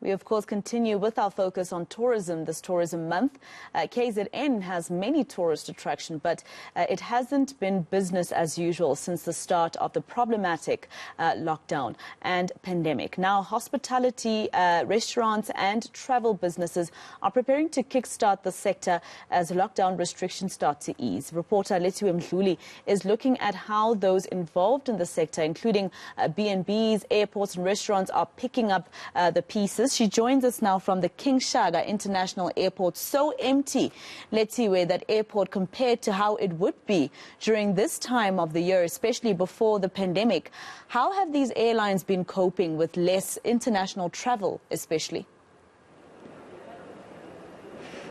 We, of course, continue with our focus on tourism this tourism month. KZN has many tourist attractions, but it hasn't been business as usual since the start of the problematic lockdown and pandemic. Now, hospitality, restaurants and travel businesses are preparing to kickstart the sector as lockdown restrictions start to ease. Reporter Lethiwe Mdluli is looking at how those involved in the sector, including B&Bs, airports and restaurants, are picking up the pieces. She joins us now from the King Shaka International Airport. So empty, Lethiwe, that airport, compared to how it would be during this time of the year, especially before the pandemic. How have these airlines been coping with less international travel, especially?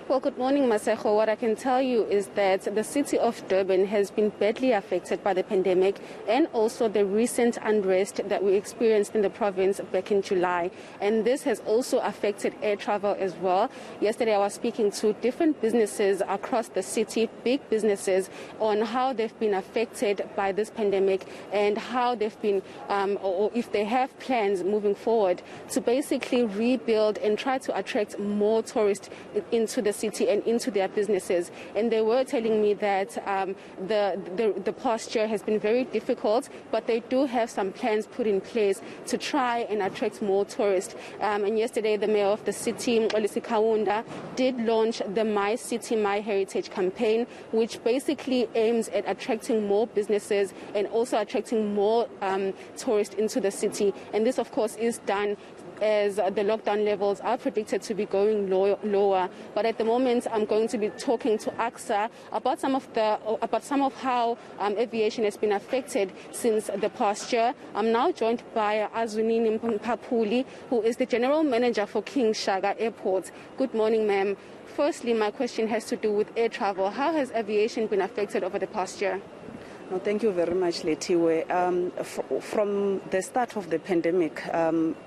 Well, good morning, Masego. What I can tell you is that the city of Durban has been badly affected by the pandemic and also the recent unrest that we experienced in the province back in July. And this has also affected air travel as well. Yesterday, I was speaking to different businesses across the city, big businesses, on how they've been affected by this pandemic and how they've been, or if they have plans moving forward to basically rebuild and try to attract more tourists into the city and into their businesses. And they were telling me that the posture has been very difficult, but they do have some plans put in place to try and attract more tourists. And yesterday, the mayor of the city, Kaunda, did launch the My City, My Heritage campaign, which basically aims at attracting more businesses and also attracting more tourists into the city. And this, of course, is done as the lockdown levels are predicted to be going lower. But at the moment, I'm going to be talking to AXA about some of how aviation has been affected since the past year. I'm now joined by Azunini Mpapuli, who is the general manager for King Shaka Airport. Good morning, ma'am. Firstly, my question has to do with air travel. How has aviation been affected over the past year? No, thank you very much, Lethiwe. From the start of the pandemic,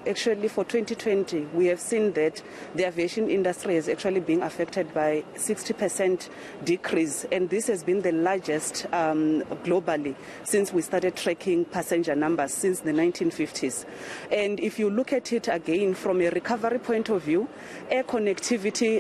actually for 2020, we have seen that the aviation industry is actually being affected by 60% decrease, and this has been the largest globally since we started tracking passenger numbers since the 1950s. And if you look at it again from a recovery point of view, air connectivity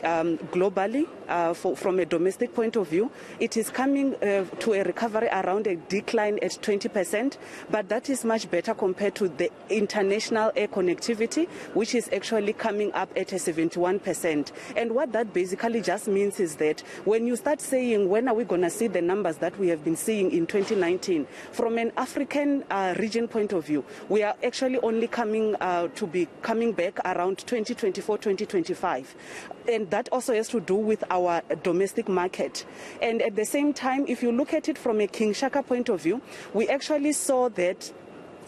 globally, from a domestic point of view, it is coming to a recovery around a decline at 20%, but that is much better compared to the international air connectivity, which is actually coming up at a 71%. And what that basically just means is that when you start saying, when are we going to see the numbers that we have been seeing in 2019, from an African region point of view, we are actually only coming to be coming back around 2024, 2025. And that also has to do with our domestic market. And at the same time, if you look at it from a King Shaka point of view, we actually saw that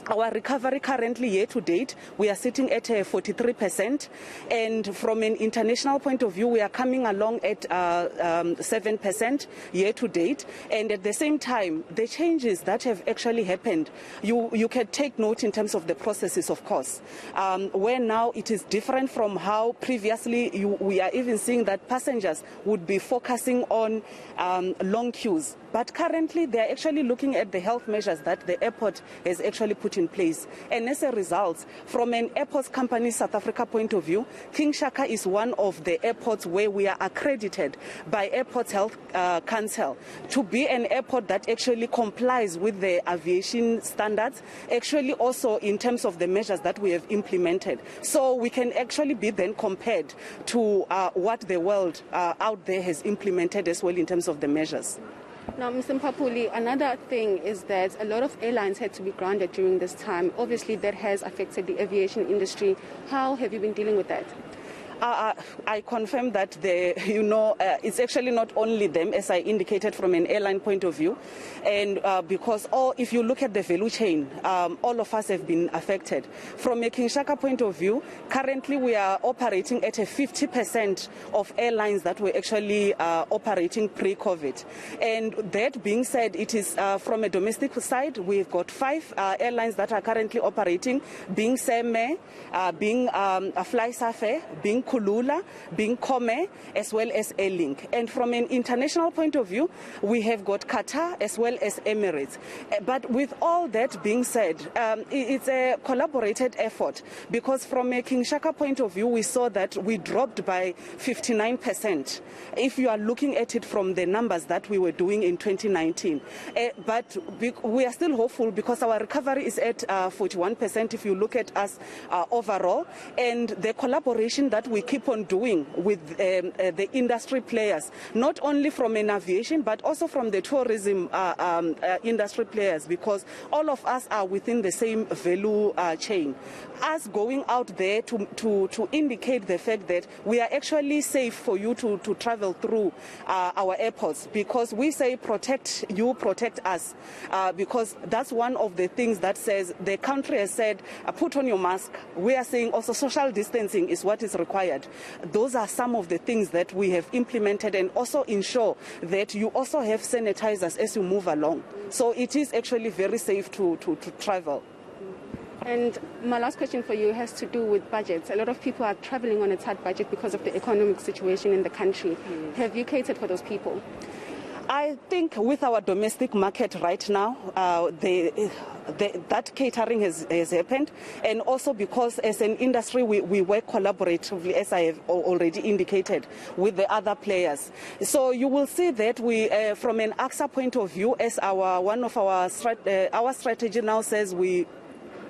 our recovery currently year to date, we are sitting at 43%, and from an international point of view, we are coming along at 7% year to date. And at the same time, the changes that have actually happened, you can take note in terms of the processes, of course, where now it is different from how previously we are even seeing that passengers would be focusing on long queues. But currently, they are actually looking at the health measures that the airport has actually put in place. And as a result, from an airports company South Africa point of view, King Shaka is one of the airports where we are accredited by Airports Health Council to be an airport that actually complies with the aviation standards, actually also in terms of the measures that we have implemented. So we can actually be then compared to what the world out there has implemented as well in terms of the measures. Now, Mr. Mpapuli, another thing is that a lot of airlines had to be grounded during this time. Obviously, that has affected the aviation industry. How have you been dealing with that? I confirm that it's actually not only them, as I indicated from an airline point of view, and because if you look at the value chain, all of us have been affected. From a King Shaka point of view, currently we are operating at a 50% of airlines that were actually operating pre-COVID. And that being said, it is from a domestic side, we've got 5 airlines that are currently operating, being Seme, being Fly Safair, being Kulula, being Kome, as well as Airlink. And from an international point of view, we have got Qatar as well as Emirates. But with all that being said, it's a collaborated effort, because from a King Shaka point of view, we saw that we dropped by 59%, if you are looking at it from the numbers that we were doing in 2019. But we are still hopeful, because our recovery is at 41% if you look at us overall, and the collaboration that we keep on doing with the industry players, not only from an aviation but also from the tourism industry players, because all of us are within the same value chain. Us going out there to indicate the fact that we are actually safe for you to travel through our airports, because we say protect you, protect us, because that's one of the things that says the country has said put on your mask. We are saying also social distancing is what is required. Those are some of the things that we have implemented, and also ensure that you also have sanitizers as you move along. So it is actually very safe to travel. And my last question for you has to do with budgets. A lot of people are traveling on a tight budget because of the economic situation in the country. Have you catered for those people? I think with our domestic market right now, that catering has happened, and also because as an industry we work collaboratively, as I have already indicated, with the other players. So you will see that we, from an AXA point of view, as our strategy now says we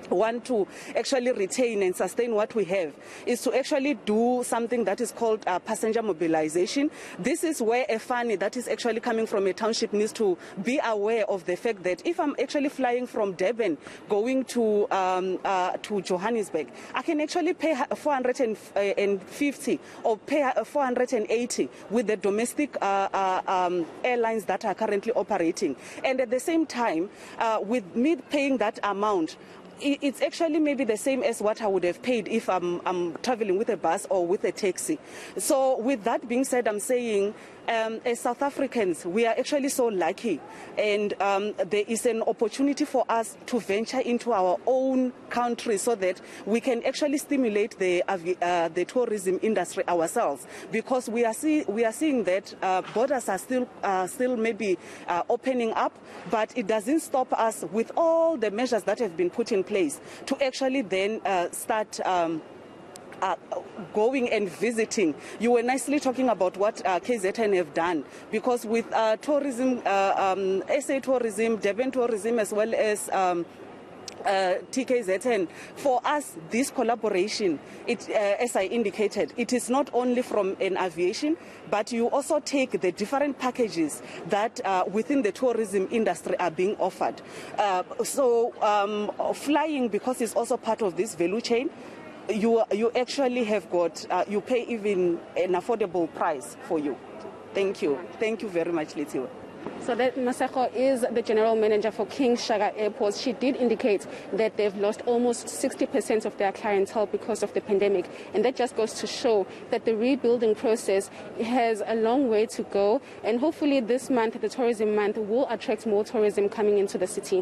want to actually retain and sustain what we have, is to actually do something that is called passenger mobilization. This is where a funny that is actually coming from a township needs to be aware of the fact that if I'm actually flying from Durban going to Johannesburg, I can actually pay 450 or pay 480 with the domestic airlines that are currently operating. And at the same time, with me paying that amount, it's actually maybe the same as what I would have paid if I'm traveling with a bus or with a taxi. So with that being said, I'm saying as South Africans, we are actually so lucky, and there is an opportunity for us to venture into our own country so that we can actually stimulate the tourism industry ourselves, because we are seeing that borders are still maybe opening up, but it doesn't stop us with all the measures that have been put in place to actually then start going and visiting. You were nicely talking about what KZN have done, because with tourism, SA tourism, Durban tourism, as well as TKZN, for us this collaboration, as I indicated, it is not only from an aviation, but you also take the different packages that within the tourism industry are being offered. So flying, because it's also part of this value chain, you actually have got, you pay even an affordable price for you. Thank you. Thank you very much, Lethiwe. So that Maseko is the general manager for King Shaka Airport. She did indicate that they've lost almost 60% of their clientele because of the pandemic. And that just goes to show that the rebuilding process has a long way to go. And hopefully this month, the tourism month, will attract more tourism coming into the city.